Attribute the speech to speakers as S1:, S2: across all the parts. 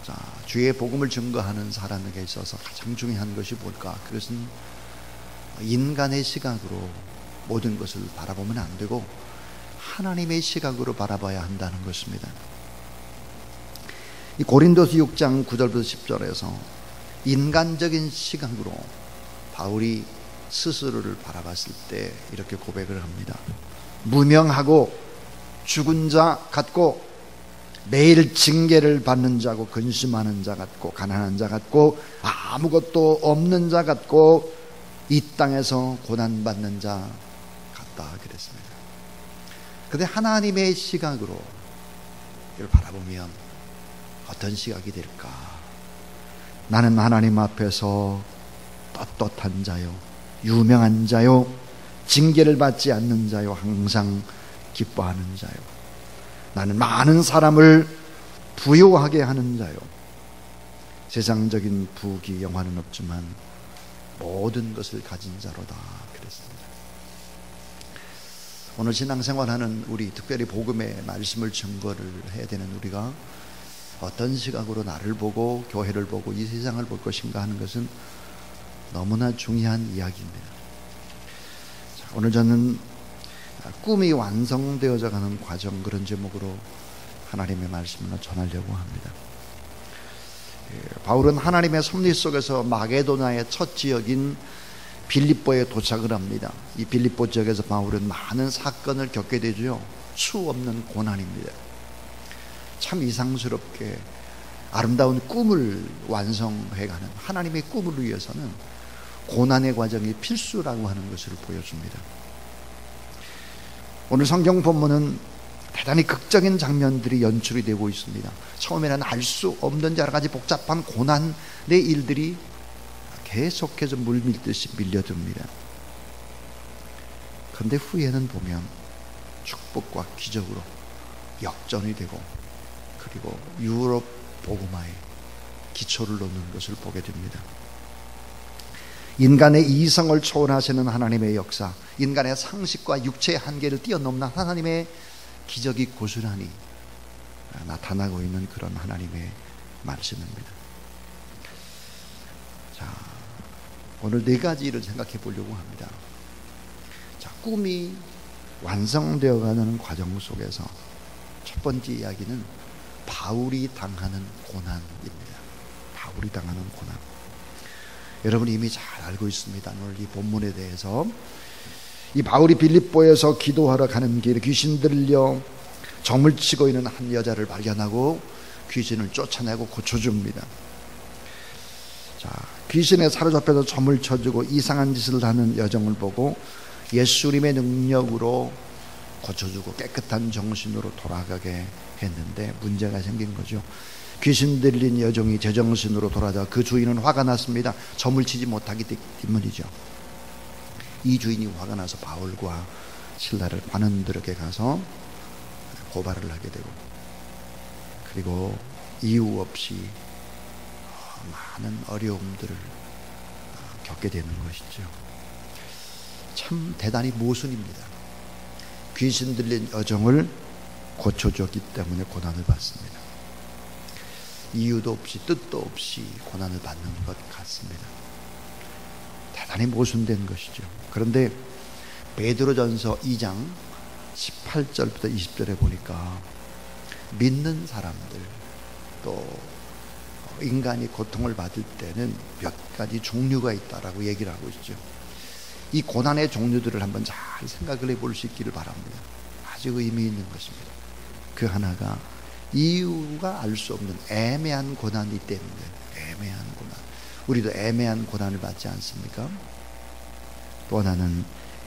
S1: 자, 주의 복음을 증거하는 사람에게 있어서 가장 중요한 것이 뭘까? 그것은 인간의 시각으로 모든 것을 바라보면 안 되고 하나님의 시각으로 바라봐야 한다는 것입니다. 이 고린도서 6장 9절부터 10절에서 인간적인 시각으로 바울이 스스로를 바라봤을 때 이렇게 고백을 합니다. 무명하고 죽은 자 같고 매일 징계를 받는 자고 근심하는 자 같고 가난한 자 같고 아무것도 없는 자 같고 이 땅에서 고난받는 자 같다 그랬습니다. 그런데 하나님의 시각으로 이걸 바라보면 어떤 시각이 될까? 나는 하나님 앞에서 떳떳한 자요, 유명한 자요, 징계를 받지 않는 자요, 항상 기뻐하는 자요, 나는 많은 사람을 부유하게 하는 자요, 세상적인 부귀 영화는 없지만 모든 것을 가진 자로다 그랬습니다. 오늘 신앙생활하는 우리, 특별히 복음의 말씀을 증거를 해야 되는 우리가 어떤 시각으로 나를 보고 교회를 보고 이 세상을 볼 것인가 하는 것은 너무나 중요한 이야기입니다. 자, 오늘 저는 꿈이 완성되어져 가는 과정, 그런 제목으로 하나님의 말씀을 전하려고 합니다. 바울은 하나님의 섭리 속에서 마게도냐의 첫 지역인 빌립보에 도착을 합니다. 이 빌립보 지역에서 바울은 많은 사건을 겪게 되죠. 수 없는 고난입니다. 참 이상스럽게 아름다운 꿈을 완성해가는 하나님의 꿈을 위해서는 고난의 과정이 필수라고 하는 것을 보여줍니다. 오늘 성경 본문은 대단히 극적인 장면들이 연출이 되고 있습니다. 처음에는 알 수 없는 여러 가지 복잡한 고난의 일들이 계속해서 물밀듯이 밀려듭니다. 그런데 후에는 보면 축복과 기적으로 역전이 되고, 그리고 유럽 복음화의 기초를 놓는 것을 보게 됩니다. 인간의 이성을 초월하시는 하나님의 역사, 인간의 상식과 육체의 한계를 뛰어넘는 하나님의 기적이 고스란히 나타나고 있는 그런 하나님의 말씀입니다. 자, 오늘 네 가지를 생각해 보려고 합니다. 자, 꿈이 완성되어가는 과정 속에서 첫 번째 이야기는 바울이 당하는 고난입니다. 바울이 당하는 고난. 여러분이 이미 잘 알고 있습니다. 오늘 이 본문에 대해서. 이 바울이 빌립보에서 기도하러 가는 길에 귀신 들려 점을 치고 있는 한 여자를 발견하고 귀신을 쫓아내고 고쳐줍니다. 자, 귀신에 사로잡혀서 점을 쳐주고 이상한 짓을 하는 여정을 보고 예수님의 능력으로 고쳐주고 깨끗한 정신으로 돌아가게 했는데 문제가 생긴 거죠. 귀신 들린 여종이 제정신으로 돌아가 그 주인은 화가 났습니다. 점을 치지 못하기 때문이죠. 이 주인이 화가 나서 바울과 실라를 관원들에게 가서 고발을 하게 되고, 그리고 이유 없이 많은 어려움들을 겪게 되는 것이죠. 참 대단히 모순입니다. 귀신 들린 여종을 고쳐줬기 때문에 고난을 받습니다. 이유도 없이 뜻도 없이 고난을 받는 것 같습니다. 대단히 모순된 것이죠. 그런데 베드로전서 2장 18절부터 20절에 보니까 믿는 사람들, 또 인간이 고통을 받을 때는 몇 가지 종류가 있다라고 얘기를 하고 있죠. 이 고난의 종류들을 한번 잘 생각을 해볼 수 있기를 바랍니다. 아주 의미 있는 것입니다. 그 하나가 이유가 알 수 없는 애매한 고난이 때문에, 애매한 고난. 우리도 애매한 고난을 받지 않습니까? 또 하나는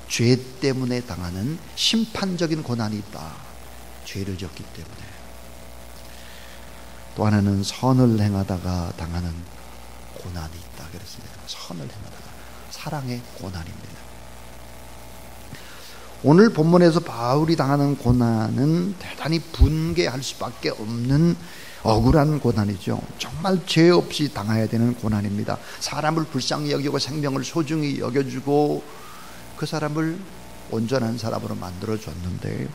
S1: 죄 때문에 당하는 심판적인 고난이 있다. 죄를 졌기 때문에. 또 하나는 선을 행하다가 당하는 고난이 있다 그랬습니다. 선을 행하다가, 사랑의 고난입니다. 오늘 본문에서 바울이 당하는 고난은 대단히 분개할 수밖에 없는 억울한 고난이죠. 정말 죄 없이 당해야 되는 고난입니다. 사람을 불쌍히 여기고 생명을 소중히 여겨주고 그 사람을 온전한 사람으로 만들어줬는데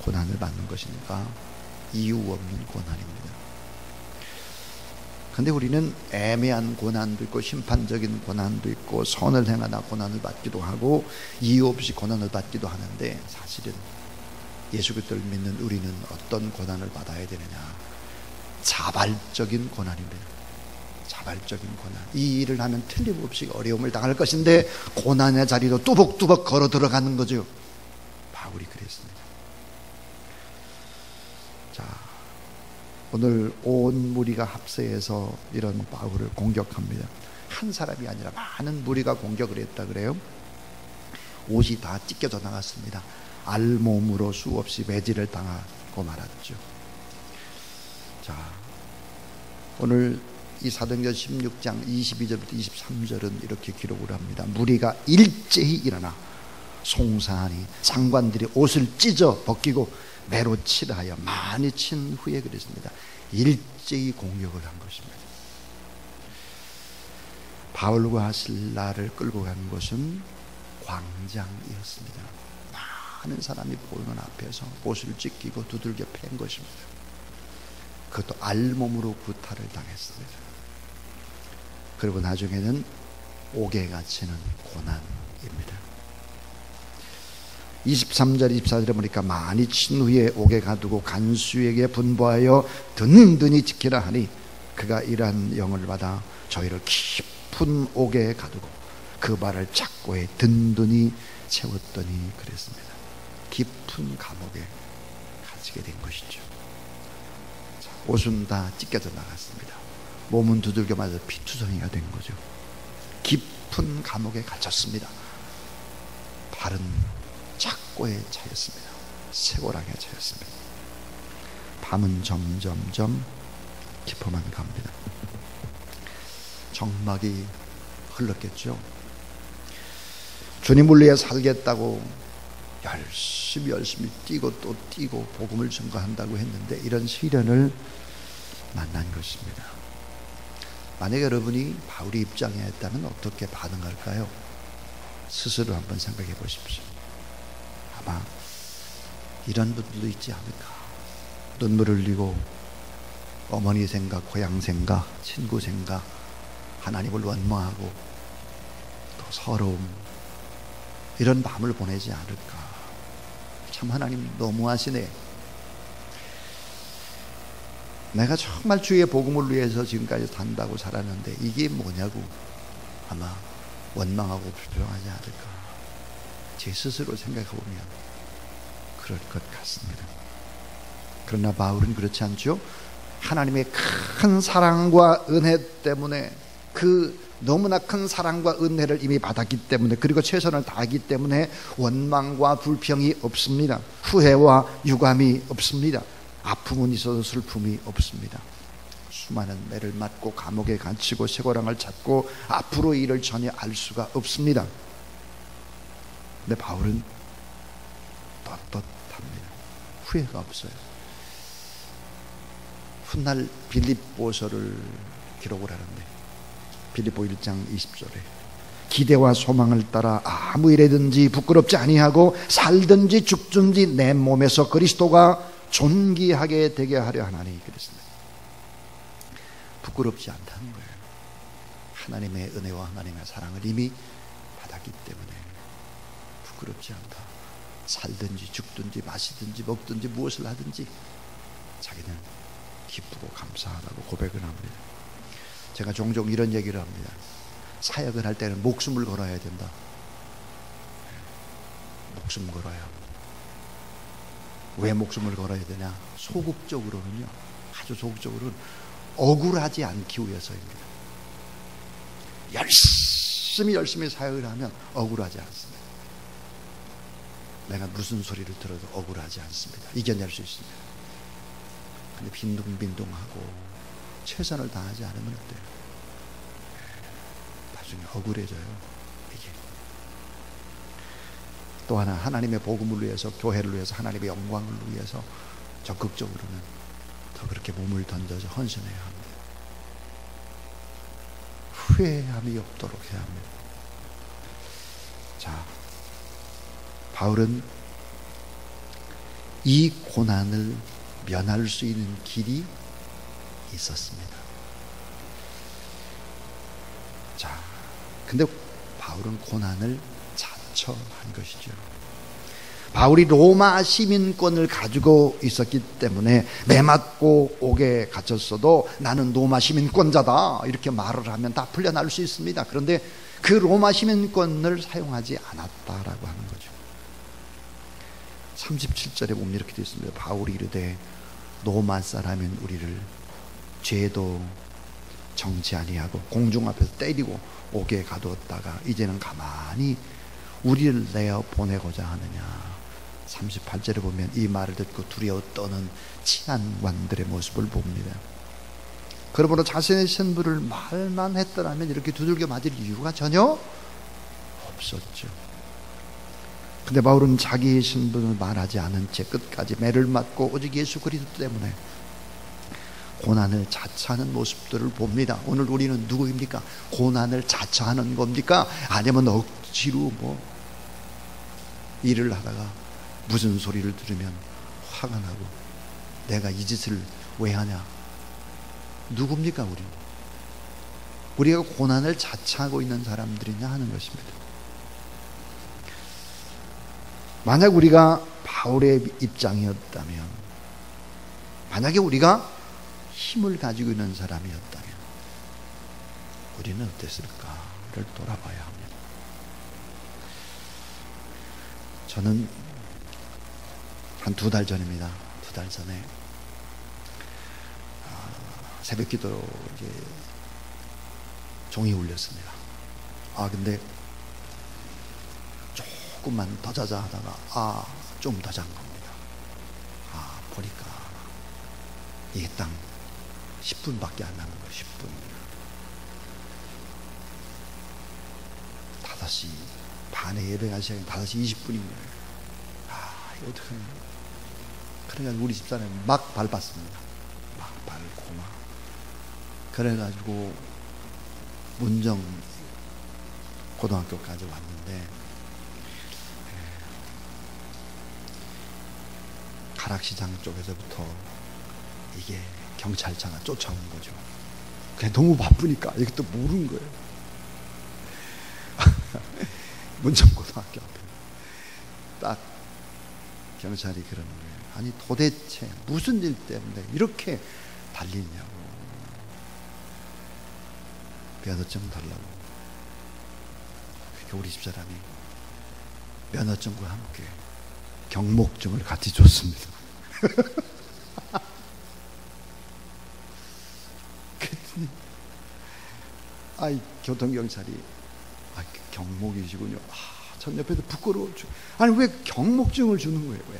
S1: 고난을 받는 것이니까 이유 없는 고난입니다. 근데 우리는 애매한 고난도 있고 심판적인 고난도 있고 선을 행하다 고난을 받기도 하고 이유 없이 고난을 받기도 하는데, 사실은 예수 그리스도를 믿는 우리는 어떤 고난을 받아야 되느냐? 자발적인 고난입니다. 자발적인 고난. 이 일을 하면 틀림없이 어려움을 당할 것인데 고난의 자리로 뚜벅뚜벅 걸어 들어가는 거죠. 바울이 그랬습니다. 자, 오늘 온 무리가 합세해서 이런 바울을 공격합니다. 한 사람이 아니라 많은 무리가 공격을 했다 그래요. 옷이 다 찢겨져 나갔습니다. 알몸으로 수없이 매질을 당하고 말았죠. 자, 오늘 이 사도행전 16장 22절부터 23절은 이렇게 기록을 합니다. 무리가 일제히 일어나 송사하니 장관들이 옷을 찢어 벗기고 매로 칠하여 많이 친 후에 그랬습니다. 일제히 공격을 한 것입니다. 바울과 실라를 끌고 간 곳은 광장이었습니다. 많은 사람이 보이는 앞에서 옷을 찢기고 두들겨 팬 것입니다. 그것도 알몸으로 구타를 당했습니다. 그리고 나중에는 옥에 갇히는 고난입니다. 23절 24절에 보니까 많이 친 후에 옥에 가두고 간수에게 분부하여 든든히 지키라 하니 그가 이러한 영을 받아 저희를 깊은 옥에 가두고 그 발을 착고에 든든히 채웠더니 그랬습니다. 깊은 감옥에 갇히게 된 것이죠. 자, 옷은 다 찢겨져 나갔습니다. 몸은 두들겨 맞아 피투성이가 된 거죠. 깊은 감옥에 갇혔습니다. 발은 착고에 차였습니다. 쇠고랑에 차였습니다. 밤은 점점점 깊어만 갑니다. 정막이 흘렀겠죠. 주님을 위해 살겠다고 열심히 뛰고 또 뛰고 복음을 증거한다고 했는데 이런 시련을 만난 것입니다. 만약 여러분이 바울의 입장에 있다면 어떻게 반응할까요? 스스로 한번 생각해 보십시오. 아마 이런 분들도 있지 않을까. 눈물 흘리고 어머니 생각, 고향 생각, 친구 생각, 하나님을 원망하고 또 서러움, 이런 밤을 보내지 않을까. 참 하나님 너무하시네. 내가 정말 주의 복음을 위해서 지금까지 산다고 살았는데 이게 뭐냐고 아마 원망하고 불평하지 않을까. 제 스스로 생각해보면 그럴 것 같습니다. 그러나 바울은 그렇지 않죠. 하나님의 큰 사랑과 은혜 때문에, 그 너무나 큰 사랑과 은혜를 이미 받았기 때문에, 그리고 최선을 다하기 때문에 원망과 불평이 없습니다. 후회와 유감이 없습니다. 아픔은 있어도 슬픔이 없습니다. 수많은 매를 맞고 감옥에 갇히고 쇠고랑을 찾고 앞으로 일을 전혀 알 수가 없습니다. 근데 바울은 떳떳합니다. 후회가 없어요. 훗날 빌립보서를 기록을 하는데 빌립보 1장 20절에 기대와 소망을 따라 아무 일에든지 부끄럽지 아니하고 살든지 죽든지 내 몸에서 그리스도가 존귀하게 되게 하려 하나니 그랬습니다. 부끄럽지 않다는 거예요. 하나님의 은혜와 하나님의 사랑을 이미 받았기 때문에 부끄럽지 않다. 살든지 죽든지 마시든지 먹든지 무엇을 하든지 자기는 기쁘고 감사하다고 고백을 합니다. 제가 종종 이런 얘기를 합니다. 사역을 할 때는 목숨을 걸어야 된다. 목숨 걸어야 합니다. 왜 목숨을 걸어야 되냐? 소극적으로는요, 아주 소극적으로는 억울하지 않기 위해서입니다. 열심히 사역을 하면 억울하지 않습니다. 내가 무슨 소리를 들어도 억울하지 않습니다. 이겨낼 수 있습니다. 근데 빈둥빈둥하고 최선을 다하지 않으면 어때요? 나중에 억울해져요. 이게 또 하나, 하나님의 복음을 위해서, 교회를 위해서, 하나님의 영광을 위해서 적극적으로는 더 그렇게 몸을 던져서 헌신해야 합니다. 후회함이 없도록 해야 합니다. 자, 바울은 이 고난을 면할 수 있는 길이 있었습니다. 자, 근데 바울은 고난을 자처한 것이죠. 바울이 로마 시민권을 가지고 있었기 때문에 매맞고 옥에 갇혔어도 나는 로마 시민권자다 이렇게 말을 하면 다 풀려날 수 있습니다. 그런데 그 로마 시민권을 사용하지 않았다라고 하는 거죠. 37절에 보면 이렇게 되어 있습니다. 바울이 이르되 로마 사람인 우리를 죄도 정지 아니하고 공중 앞에서 때리고 옥에 가두었다가 이제는 가만히 우리를 내어 보내고자 하느냐. 38절에 보면 이 말을 듣고 두려워 떠는 치안관들의 모습을 봅니다. 그러므로 자신의 신분을 말만 했더라면 이렇게 두들겨 맞을 이유가 전혀 없었죠. 근데 바울은 자기의 신분을 말하지 않은 채 끝까지 매를 맞고 오직 예수 그리스도 때문에 고난을 자처하는 모습들을 봅니다. 오늘 우리는 누구입니까? 고난을 자처하는 겁니까? 아니면 억지로 일을 하다가 무슨 소리를 들으면 화가 나고 내가 이 짓을 왜 하냐? 누굽니까 우리? 우리가 고난을 자처하고 있는 사람들이냐 하는 것입니다. 만약 우리가 바울의 입장이었다면, 만약에 우리가 힘을 가지고 있는 사람이었다면 우리는 어땠을까를 돌아봐야 합니다. 저는 한 2달 전입니다. 2달 전에 새벽 기도 이제 종이 울렸습니다. 근데 조금만 더 자자 하다가 좀 더 잔 겁니다. 보니까 이게 딱 10분밖에 안 남은 거예요. 10분. 5시 반에 예배가 시작이 5시 20분입니다. 이거 어떡하냐. 그래가지고 우리 집사람이 막 밟았습니다. 막 밟고 그래가지고 문정 고등학교까지 왔는데 가락시장 쪽에서부터 이게 경찰차가 쫓아온 거죠. 그냥 너무 바쁘니까 이것도 모르는 거예요. 문정고등학교 앞에 딱 경찰이 그러는 거예요. 아니 도대체 무슨 일 때문에 이렇게 달리냐고. 면허증 달라고. 그러니까 우리 집사람이 면허증과 함께 경목증을 같이 줬습니다. 교통경찰이 경목이시군요. 전 옆에서 부끄러워. 아니 왜 경목증을 주는 거예요? 왜?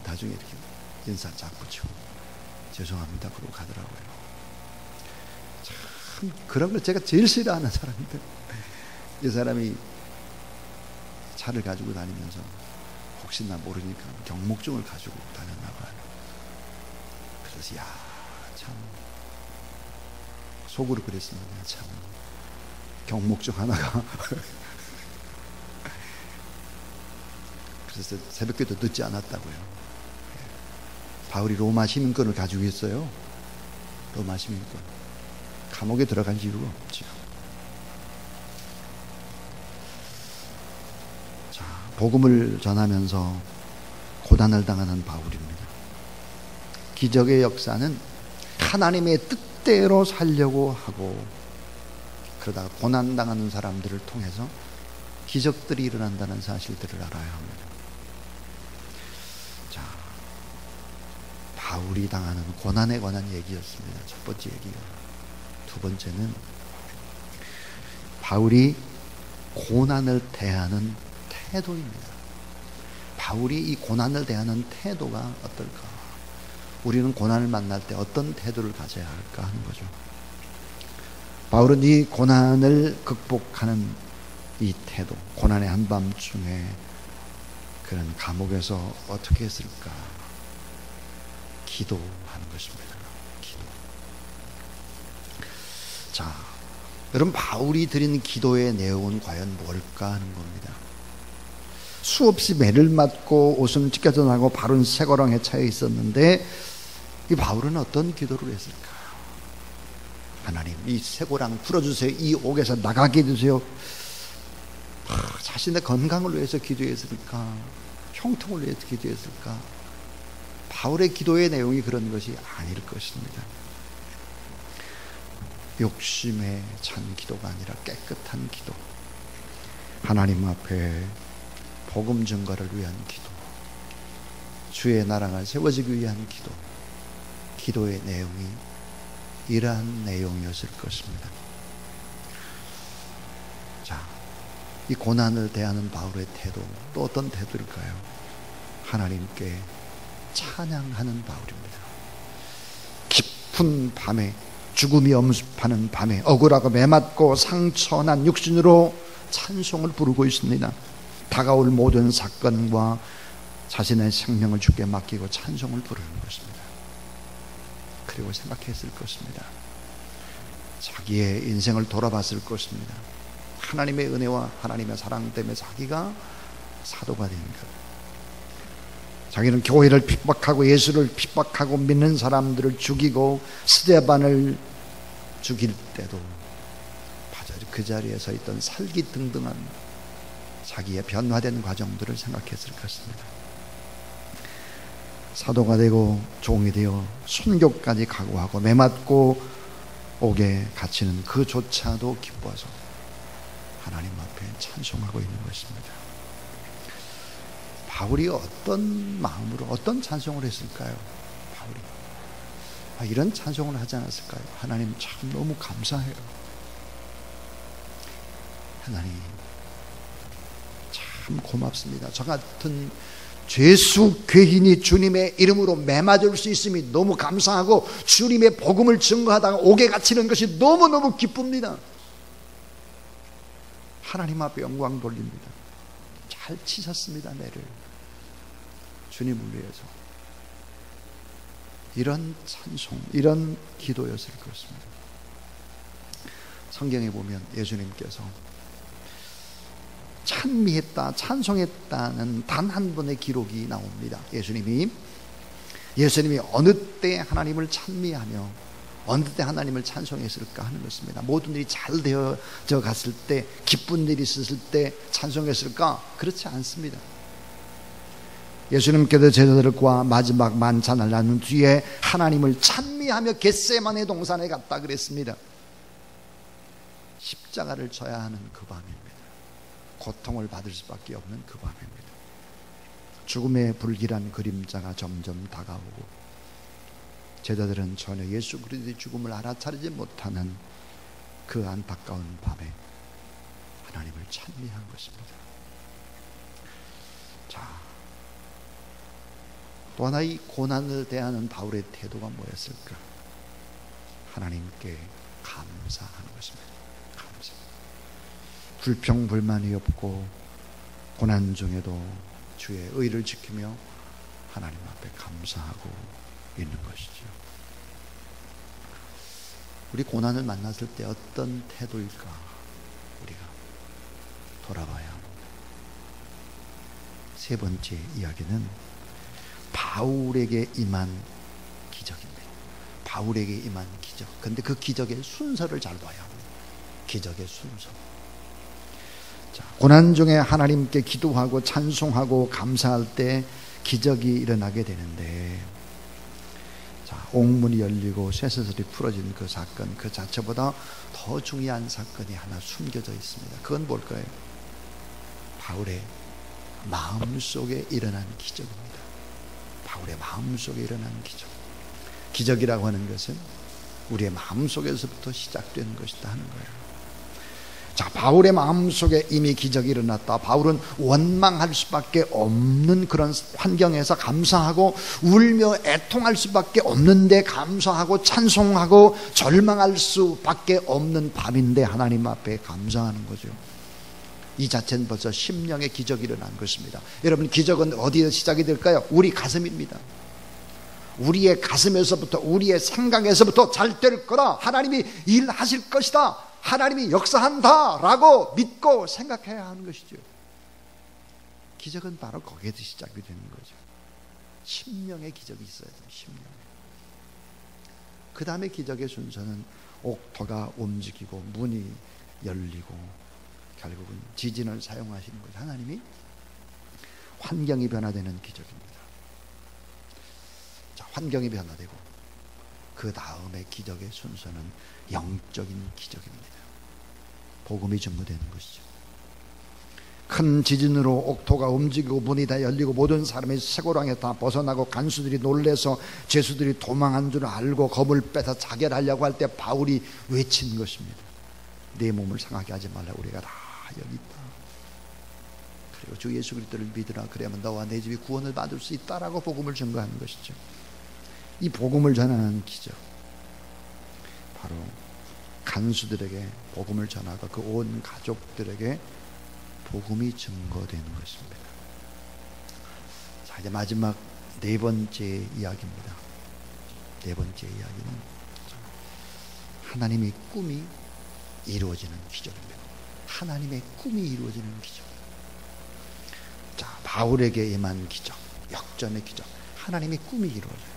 S1: 나중에 이렇게 인사 쫙 붙이고 죄송합니다 그러고 가더라고요. 참 그런 걸 제가 제일 싫어하는 사람인데 이 사람이 차를 가지고 다니면서 혹시나 모르니까 경목증을 가지고 다녔나 봐요. 그래서 참 속으로 그랬습니다. 참 경목증 하나가 그래서 새벽기도 늦지 않았다고요. 바울이 로마 시민권을 가지고 있어요. 로마 시민권. 감옥에 들어간 이유가 없죠. 자, 복음을 전하면서 고난을 당하는 바울입니다. 기적의 역사는 하나님의 뜻대로 살려고 하고 그러다가 고난당하는 사람들을 통해서 기적들이 일어난다는 사실들을 알아야 합니다. 자, 바울이 당하는 고난에 관한 얘기였습니다. 첫 번째 얘기가. 두 번째는 바울이 고난을 대하는 태도입니다. 바울이 이 고난을 대하는 태도가 어떨까? 우리는 고난을 만날 때 어떤 태도를 가져야 할까 하는 거죠. 바울은 이 고난을 극복하는 이 태도, 고난의 한밤중에 그런 감옥에서 어떻게 했을까? 기도하는 것입니다. 기도. 자, 여러분 바울이 드린 기도의 내용은 과연 뭘까 하는 겁니다. 수없이 매를 맞고 옷은 찢겨져 나고 발은 쇠고랑에 차여 있었는데 이 바울은 어떤 기도를 했을까? 하나님, 이 쇠고랑 풀어주세요. 이 옥에서 나가게 해주세요. 자신의 건강을 위해서 기도했을까? 형통을 위해서 기도했을까? 바울의 기도의 내용이 그런 것이 아닐 것입니다. 욕심에 찬 기도가 아니라 깨끗한 기도, 하나님 앞에 복음 증거를 위한 기도, 주의 나라가 세워지기 위한 기도, 기도의 내용이 이러한 내용이었을 것입니다. 자, 이 고난을 대하는 바울의 태도, 또 어떤 태도일까요? 하나님께 찬양하는 바울입니다. 깊은 밤에, 죽음이 엄습하는 밤에 억울하고 매맞고 상처난 육신으로 찬송을 부르고 있습니다. 다가올 모든 사건과 자신의 생명을 주께 맡기고 찬송을 부르는 것입니다. 그리고 생각했을 것입니다. 자기의 인생을 돌아봤을 것입니다. 하나님의 은혜와 하나님의 사랑 때문에 자기가 사도가 된 것, 자기는 교회를 핍박하고 예수를 핍박하고 믿는 사람들을 죽이고 스데반을 죽일 때도 그 자리에 서 있던 살기등등한 자기의 변화된 과정들을 생각했을 것입니다. 사도가 되고 종이 되어 순교까지 각오하고 매맞고 옥에 갇히는 그조차도 기뻐서 하나님 앞에 찬송하고 있는 것입니다. 바울이 어떤 마음으로 어떤 찬송을 했을까요? 바울이 이런 찬송을 하지 않았을까요? 하나님 참 너무 감사해요. 하나님 참 고맙습니다. 저 같은 죄수 괴인이 주님의 이름으로 매맞을 수 있음이 너무 감사하고, 주님의 복음을 증거하다가 옥에 갇히는 것이 너무너무 기쁩니다. 하나님 앞에 영광 돌립니다. 잘 치셨습니다, 매를. 주님을 위해서. 이런 찬송, 이런 기도였을 것입니다. 성경에 보면 예수님께서 찬미했다, 찬송했다는 단 한 번의 기록이 나옵니다. 예수님이 어느 때 하나님을 찬미하며 어느 때 하나님을 찬송했을까 하는 것입니다. 모든 일이 잘 되어져 갔을 때, 기쁜 일이 있었을 때 찬송했을까? 그렇지 않습니다. 예수님께서 제자들과 마지막 만찬을 나눈 뒤에 하나님을 찬미하며 겟세마네 동산에 갔다 그랬습니다. 십자가를 져야 하는 그 밤입니다. 고통을 받을 수밖에 없는 그 밤입니다. 죽음의 불길한 그림자가 점점 다가오고, 제자들은 전혀 예수 그리스도의 죽음을 알아차리지 못하는 그 안타까운 밤에 하나님을 찬미한 것입니다. 자, 또 하나 이 고난을 대하는 바울의 태도가 뭐였을까? 하나님께 감사하는 것입니다. 감사. 불평불만이 없고 고난 중에도 주의 의를 지키며 하나님 앞에 감사하고 있는 것이죠. 우리 고난을 만났을 때 어떤 태도일까? 우리가 돌아봐야 합니다. 세 번째 이야기는 바울에게 임한 기적입니다. 바울에게 임한 기적. 근데 그 기적의 순서를 잘 봐야 합니다. 기적의 순서. 자, 고난 중에 하나님께 기도하고 찬송하고 감사할 때 기적이 일어나게 되는데, 자, 옥문이 열리고 쇠사슬이 풀어진 그 사건, 그 자체보다 더 중요한 사건이 하나 숨겨져 있습니다. 그건 뭘까요? 바울의 마음속에 일어난 기적입니다. 바울의 마음속에 일어난 기적. 기적이라고 하는 것은 우리의 마음속에서부터 시작되는 것이다 하는 거예요. 자, 바울의 마음속에 이미 기적이 일어났다. 바울은 원망할 수밖에 없는 그런 환경에서 감사하고 울며 애통할 수밖에 없는데 감사하고 찬송하고 절망할 수밖에 없는 밤인데 하나님 앞에 감사하는 거죠. 이 자체는 벌써 심령의 기적이 일어난 것입니다. 여러분, 기적은 어디에 시작이 될까요? 우리 가슴입니다. 우리의 가슴에서부터, 우리의 생각에서부터 잘 될 거다, 하나님이 일하실 것이다, 하나님이 역사한다 라고 믿고 생각해야 하는 것이죠. 기적은 바로 거기에서 시작이 되는 거죠. 심령의 기적이 있어야 돼요. 심령. 그 다음에 기적의 순서는 옥토가 움직이고 문이 열리고 결국은 지진을 사용하시는 거죠. 하나님이 환경이 변화되는 기적입니다. 자, 환경이 변화되고 그 다음에 기적의 순서는 영적인 기적입니다. 복음이 전무되는 것이죠. 큰 지진으로 옥토가 움직이고 문이 다 열리고 모든 사람이 쇠고랑에 다 벗어나고 간수들이 놀래서 죄수들이 도망한 줄 알고 검을 빼서 자결하려고 할 때 바울이 외친 것입니다. 내 몸을 상하게 하지 말라. 우리가 다 여기 있다. 그리고 주 예수 그리스도를 믿으라. 그래야만 너와 내 집이 구원을 받을 수 있다라고 복음을 전가하는 것이죠. 이 복음을 전하는 기적, 바로 간수들에게 복음을 전하고 그 온 가족들에게 복음이 증거되는 것입니다. 자, 이제 마지막 네 번째 이야기입니다. 네 번째 이야기는 하나님의 꿈이 이루어지는 기적입니다. 하나님의 꿈이 이루어지는 기적. 자, 바울에게 임한 기적, 역전의 기적, 하나님의 꿈이 이루어져요.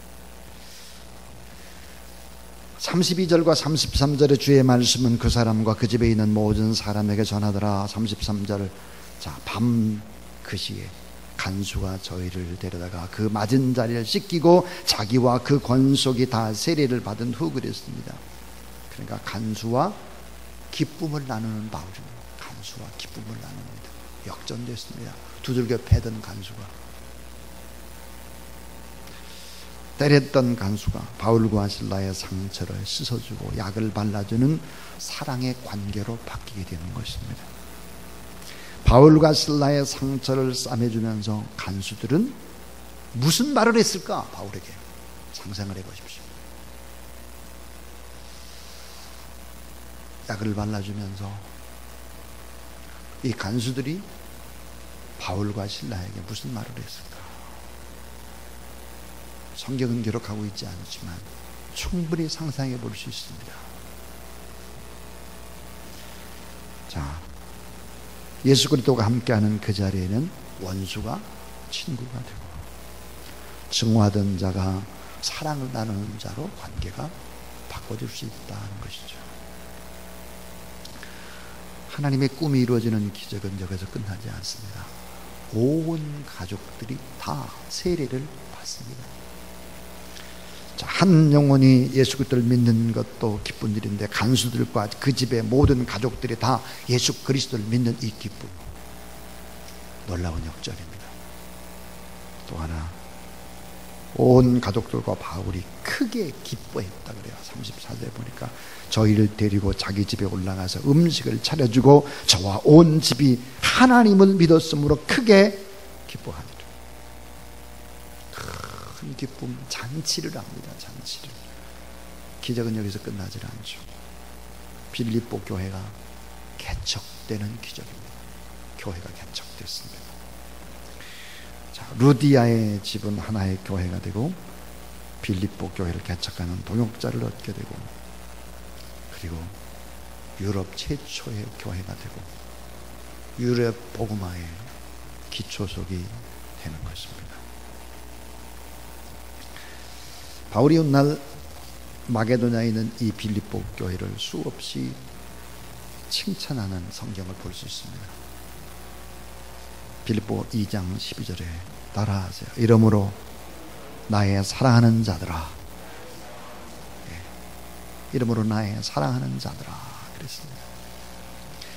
S1: 32절과 33절의 주의 말씀은 그 사람과 그 집에 있는 모든 사람에게 전하더라. 33절, 자, 밤 그 시에 간수가 저희를 데려다가 그 맞은 자리를 씻기고 자기와 그 권속이 다 세례를 받은 후 그랬습니다. 그러니까 간수와 기쁨을 나누는 바울입니다. 간수와 기쁨을 나눕니다. 역전됐습니다. 두들겨 패던 간수가, 때렸던 간수가 바울과 실라의 상처를 씻어주고 약을 발라주는 사랑의 관계로 바뀌게 되는 것입니다. 바울과 실라의 상처를 싸매주면서 간수들은 무슨 말을 했을까? 바울에게 상상을 해보십시오. 약을 발라주면서 이 간수들이 바울과 실라에게 무슨 말을 했을까? 성경은 기록하고 있지 않지만 충분히 상상해 볼 수 있습니다. 자, 예수 그리스도가 함께하는 그 자리에는 원수가 친구가 되고 증오하던 자가 사랑을 나누는 자로 관계가 바꿔질 수 있다는 것이죠. 하나님의 꿈이 이루어지는 기적은 여기서 끝나지 않습니다. 온 가족들이 다 세례를 받습니다. 자, 한 영혼이 예수 그리스도를 믿는 것도 기쁜 일인데 간수들과 그 집의 모든 가족들이 다 예수 그리스도를 믿는 이 기쁨, 놀라운 역전입니다. 또 하나, 온 가족들과 바울이 크게 기뻐했다 그래요. 34절에 보니까 저희를 데리고 자기 집에 올라가서 음식을 차려주고 저와 온 집이 하나님을 믿었으므로 크게 기뻐하니라. 큰 기쁨, 잔치를 합니다. 잔치를. 기적은 여기서 끝나질 않죠. 빌립보 교회가 개척되는 기적입니다. 교회가 개척됐습니다. 자, 루디아의 집은 하나의 교회가 되고 빌립보 교회를 개척하는 동역자를 얻게 되고, 그리고 유럽 최초의 교회가 되고 유럽 복음화의 기초석이 되는 것입니다. 바울이 훗날 마게도냐에 있는 이 빌립보 교회를 수없이 칭찬하는 성경을 볼 수 있습니다. 빌립보 2장 12절에 따라하세요. 이러므로 나의 사랑하는 자들아, 이러므로 나의 사랑하는 자들아 그랬습니다.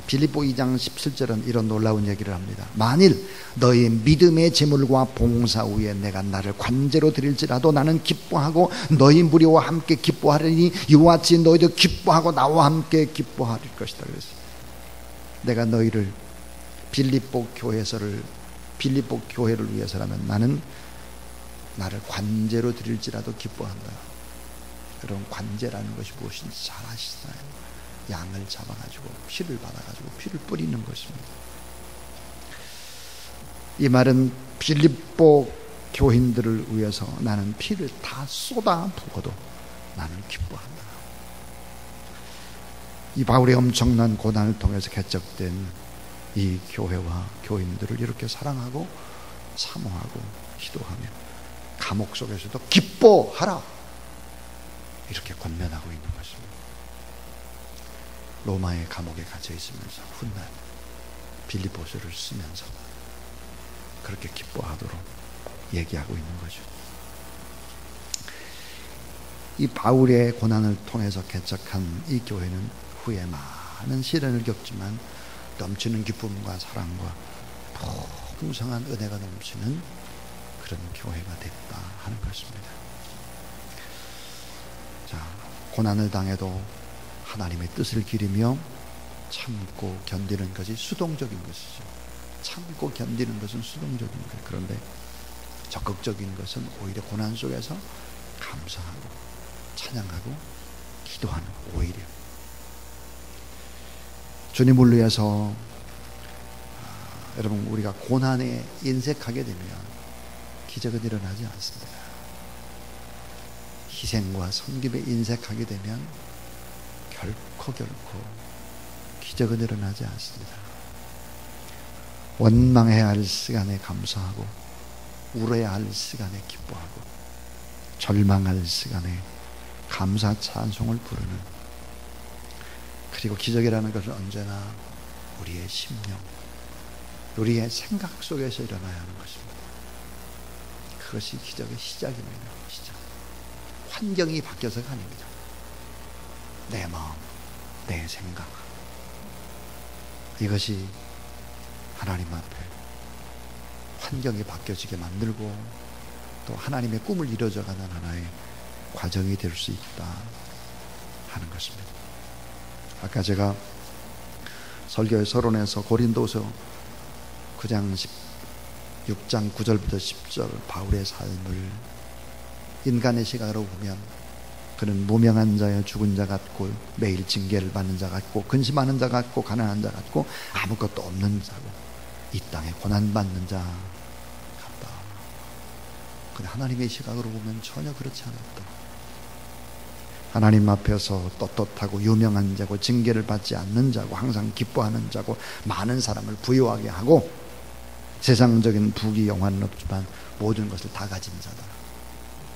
S1: 빌립보 2장 17절은 이런 놀라운 얘기를 합니다. 만일 너희 믿음의 제물과 봉사 후에 내가 나를 관제로 드릴지라도 나는 기뻐하고 너희 무리와 함께 기뻐하리니 이와 같이 너희도 기뻐하고 나와 함께 기뻐할 것이다 그랬습니다. 내가 너희를 빌립보 교회를 위해서라면 나는 나를 관제로 드릴지라도 기뻐한다. 그런 관제라는 것이 무엇인지 잘 아시잖아요. 양을 잡아가지고 피를 받아가지고 피를 뿌리는 것입니다. 이 말은 빌립보 교인들을 위해서 나는 피를 다 쏟아부어도 나는 기뻐한다. 이 바울의 엄청난 고난을 통해서 개척된 이 교회와 교인들을 이렇게 사랑하고 사모하고 기도하며 감옥 속에서도 기뻐하라, 이렇게 권면하고 있는 것입니다. 로마의 감옥에 갇혀 있으면서 훗날 빌립보서를 쓰면서 그렇게 기뻐하도록 얘기하고 있는 거죠. 이 바울의 고난을 통해서 개척한 이 교회는 후에 많은 시련을 겪지만 넘치는 기쁨과 사랑과 풍성한 은혜가 넘치는 그런 교회가 됐다 하는 것입니다. 자, 고난을 당해도 하나님의 뜻을 기리며 참고 견디는 것이 수동적인 것이죠. 참고 견디는 것은 수동적인 거예요. 그런데 적극적인 것은 오히려 고난 속에서 감사하고 찬양하고 기도하는, 오히려 주님을 위해서 여러분, 우리가 고난에 인색하게 되면 기적은 일어나지 않습니다. 희생과 섬김에 인색하게 되면 결코 기적은 일어나지 않습니다. 원망해야 할 시간에 감사하고, 울어야 할 시간에 기뻐하고, 절망할 시간에 감사 찬송을 부르는, 그리고 기적이라는 것은 언제나 우리의 심령, 우리의 생각 속에서 일어나야 하는 것입니다. 그것이 기적의 시작입니다. 시작. 환경이 바뀌어서가 아닙니다. 내 마음, 내 생각, 이것이 하나님 앞에 환경이 바뀌어지게 만들고 또 하나님의 꿈을 이루어져가는 하나의 과정이 될 수 있다 하는 것입니다. 아까 제가 설교의 서론에서 고린도서 9장 6장 9절부터 10절 바울의 삶을 인간의 시각으로 보면 그는 무명한 자여 죽은 자 같고, 매일 징계를 받는 자 같고, 근심하는 자 같고, 가난한 자 같고, 아무것도 없는 자고, 이 땅에 고난받는 자 같다. 근데 하나님의 시각으로 보면 전혀 그렇지 않았다. 하나님 앞에서 떳떳하고 유명한 자고, 징계를 받지 않는 자고, 항상 기뻐하는 자고, 많은 사람을 부유하게 하고, 세상적인 부귀 영화는 없지만 모든 것을 다 가진 자다.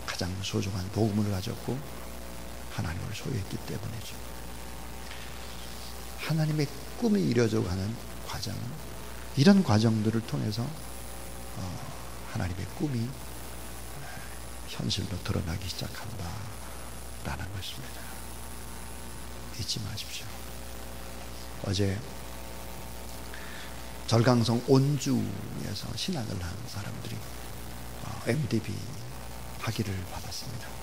S1: 가장 소중한 복음을 가졌고 하나님을 소유했기 때문이죠. 하나님의 꿈이 이루어져가는 과정, 이런 과정들을 통해서 하나님의 꿈이 현실로 드러나기 시작한다 라는 것입니다. 잊지 마십시오. 어제 절강성 온주에서 신학을 한 사람들이 MDB 학위를 받았습니다.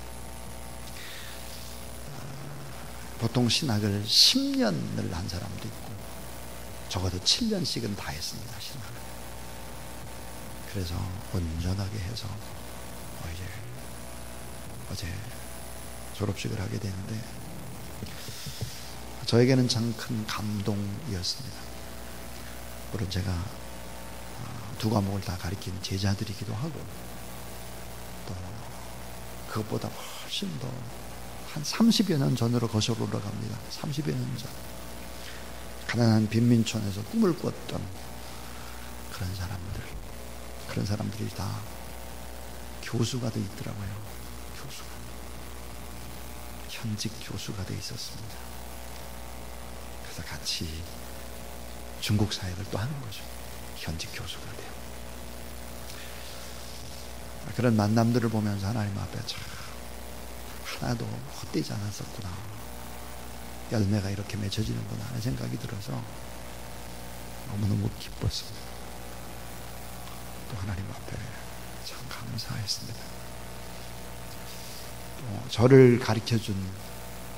S1: 보통 신학을 10년을 한 사람도 있고 적어도 7년씩은 다 했습니다. 신학을. 그래서 온전하게 해서 어제 졸업식을 하게 되는데 저에게는 참 큰 감동이었습니다. 물론 제가 두 과목을 다 가르친 제자들이기도 하고, 또 그것보다 훨씬 더 한 30여 년 전으로 거슬러 올라갑니다. 30여 년 전 가난한 빈민촌에서 꿈을 꿨던 그런 사람들이 다 교수가 돼 있더라고요. 교수가, 현직 교수가 돼 있었습니다. 그래서 같이 중국 사역을 또 하는 거죠. 현직 교수가 돼요. 그런 만남들을 보면서 하나님 앞에 참 하나도 헛되지 않았었구나, 열매가 이렇게 맺혀지는구나 하는 생각이 들어서 너무너무 기뻤습니다. 또 하나님 앞에 참 감사했습니다. 또 저를 가르쳐준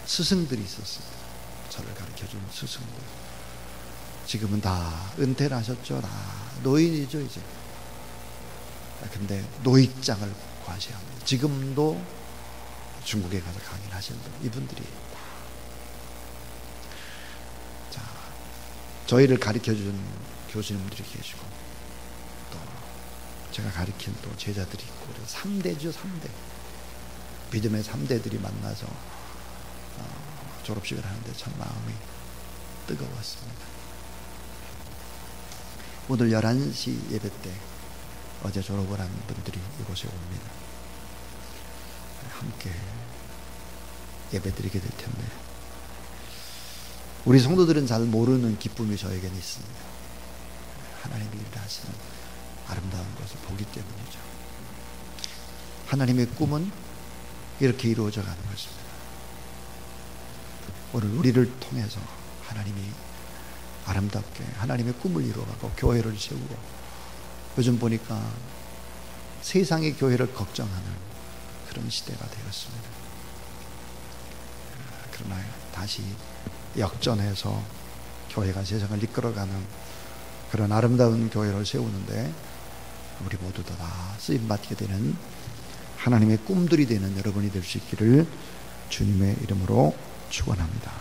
S1: 스승들이 있었습니다. 저를 가르쳐준 스승들, 지금은 다 은퇴를 하셨죠. 다 노인이죠 이제. 근데 노익장을 과시합니다. 지금도 중국에 가서 강의를 하시는 이분들이 자, 저희를 가르쳐준 교수님들이 계시고, 또 제가 가르친 또 제자들이 있고, 3대죠. 3대 믿음의 3대들이 만나서 졸업식을 하는데 참 마음이 뜨거웠습니다. 오늘 11시 예배 때 어제 졸업을 한 분들이 이곳에 옵니다. 함께 예배드리게 될 텐데, 우리 성도들은 잘 모르는 기쁨이 저에게는 있습니다. 하나님이 일하시는 아름다운 것을 보기 때문이죠. 하나님의 꿈은 이렇게 이루어져 가는 것입니다. 오늘 우리를 통해서 하나님이 아름답게 하나님의 꿈을 이루어가고 교회를 세우고, 요즘 보니까 세상의 교회를 걱정하는 그런 시대가 되었습니다. 그러나 다시 역전해서 교회가 세상을 이끌어가는 그런 아름다운 교회를 세우는데 우리 모두 다 쓰임받게 되는 하나님의 꿈들이 되는 여러분이 될 수 있기를 주님의 이름으로 축원합니다.